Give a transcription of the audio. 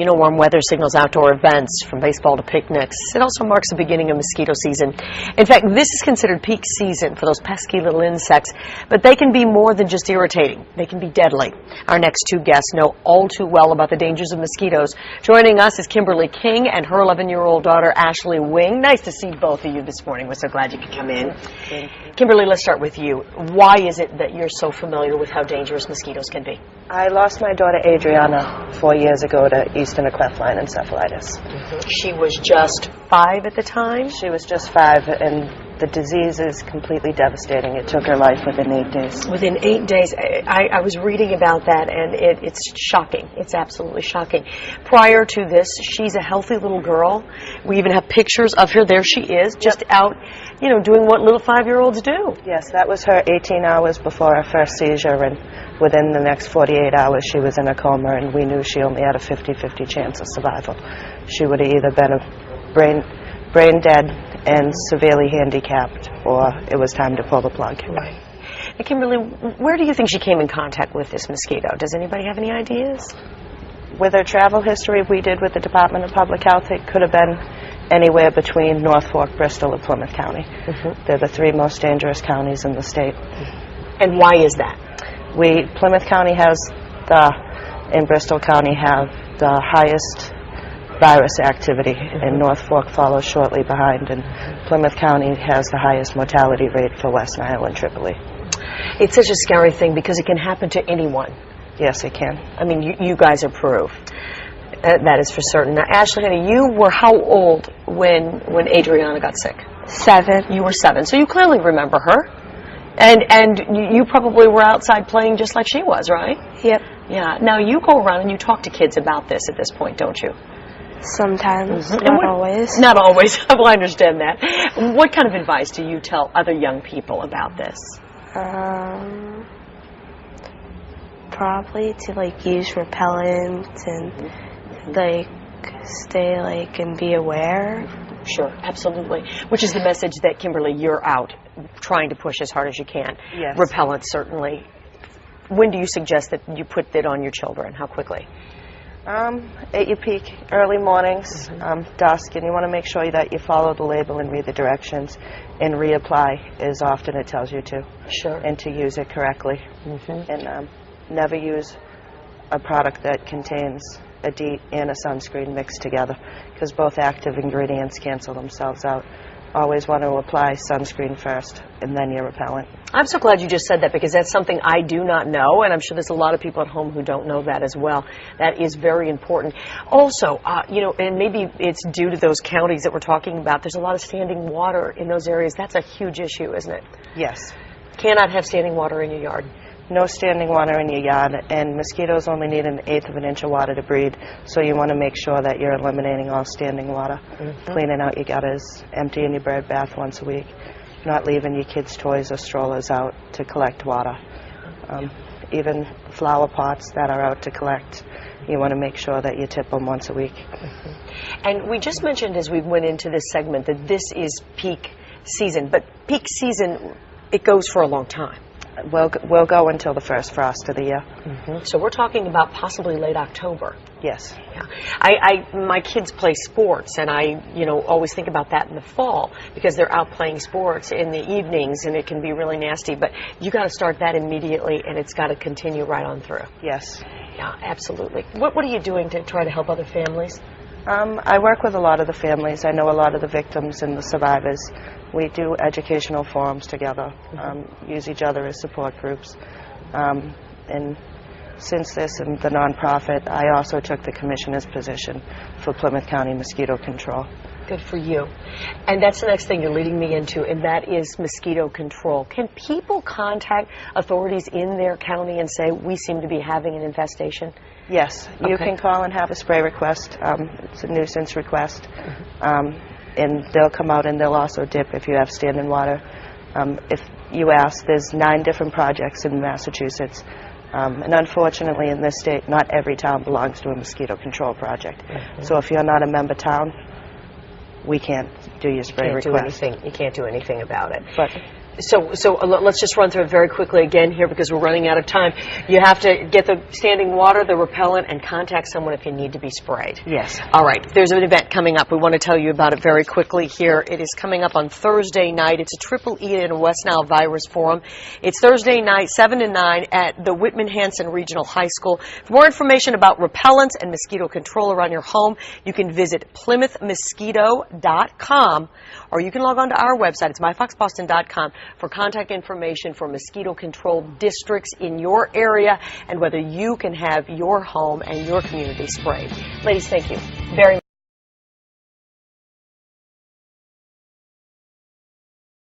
You know, warm weather signals outdoor events, from baseball to picnics. It also marks the beginning of mosquito season. In fact, this is considered peak season for those pesky little insects, but they can be more than just irritating. They can be deadly. Our next two guests know all too well about the dangers of mosquitoes. Joining us is Kimberly King and her 11-year-old daughter, Ashley Wing. Nice to see both of you this morning. We're so glad you could come in. Kimberly, let's start with you. Why is it that you're so familiar with how dangerous mosquitoes can be? I lost my daughter Adriana 4 years ago to Eastern cleft-line encephalitis. She was just 5 at the time? She was just 5, and the disease is completely devastating. It took her life within 8 days. Within 8 days. I was reading about that, and it's shocking. It's absolutely shocking. Prior to this, she's a healthy little girl. We even have pictures of her. There she is, just out, you know, doing what little 5-year-olds do. Yes, that was her 18 hours before her first seizure, and within the next 48 hours she was in a coma, and we knew she only had a 50-50 chance of survival. She would have either been a brain dead and severely handicapped, or it was time to pull the plug. Right. Now, Kimberly, where do you think she came in contact with this mosquito? Does anybody have any ideas? With her travel history we did with the Department of Public Health, it could have been anywhere between North Fork, Bristol, and Plymouth County. They're the 3 most dangerous counties in the state. And why is that? Plymouth County and Bristol County have the highest virus activity, and North Fork follows shortly behind, and Plymouth County has the highest mortality rate for West Nile and Tripoli. It's such a scary thing because it can happen to anyone. Yes, it can. I mean, you guys are proof. That is for certain. Now, Ashley, honey, you were how old when Adriana got sick? 7. You were 7, so you clearly remember her. And you probably were outside playing just like she was, right? Yep. Yeah. Now, you go around and you talk to kids about this at this point, don't you? Sometimes, not always. Not always. Well, I understand that. What kind of advice do you tell other young people about this? Probably to, use repellent and, stay, and be aware. Sure, absolutely. Which is the message that, Kimberly, you're out trying to push as hard as you can. Yes. Repellent, certainly. When do you suggest that you put that on your children? How quickly? At your peak, early mornings, dusk, and you want to make sure that you follow the label and read the directions and reapply as often it tells you to. Sure. And to use it correctly. And never use a product that contains a DEET and a sunscreen mixed together, because both active ingredients cancel themselves out. Always want to apply sunscreen first and then your repellent. I'm so glad you just said that, because that's something I do not know, and I'm sure there's a lot of people at home who don't know that as well. That is very important. Also, and maybe it's due to those counties that we're talking about, there's a lot of standing water in those areas. That's a huge issue, isn't it? Yes. Cannot have standing water in your yard. No standing water in your yard, and mosquitoes only need 1/8 of an inch of water to breed, so you want to make sure that you're eliminating all standing water, cleaning out your gutters, emptying your bird bath once a week, not leaving your kids' toys or strollers out to collect water. Even flower pots that are out to collect, you want to make sure that you tip them once a week. And we just mentioned as we went into this segment that this is peak season, but peak season, it goes for a long time. We'll go until the first frost of the year. So we're talking about possibly late October. Yes. Yeah. My kids play sports, and I always think about that in the fall, because they're out playing sports in the evenings, and it can be really nasty. But you got to start that immediately, and it's got to continue right on through. Yes. Yeah, absolutely. What are you doing to try to help other families? I work with a lot of the families. I know a lot of the victims and the survivors. We do educational forums together, use each other as support groups. And since this and the nonprofit, I also took the commissioner's position for Plymouth County Mosquito Control. Good for you. And that's the next thing you're leading me into, and that is mosquito control. Can people contact authorities in their county and say, we seem to be having an infestation? Yes. You can call and have a spray request. It's a nuisance request. And they'll come out and they'll also dip if you have standing water. If you ask, there's 9 different projects in Massachusetts. And unfortunately in this state, not every town belongs to a mosquito control project. So if you're not a member town, we can't do your spray request. You can't do anything about it. But Let's just run through it very quickly again here because we're running out of time. You have to get the standing water, the repellent, and contact someone if you need to be sprayed. Yes. All right. There's an event coming up. We want to tell you about it very quickly here. It is coming up on Thursday night. It's a Triple E and West Nile Virus Forum. It's Thursday night, 7 to 9 at the Whitman-Hanson Regional High School. For more information about repellents and mosquito control around your home, you can visit PlymouthMosquito.com, or you can log on to our website. It's myfoxboston.com for contact information for mosquito control districts in your area and whether you can have your home and your community sprayed. Ladies, thank you very much.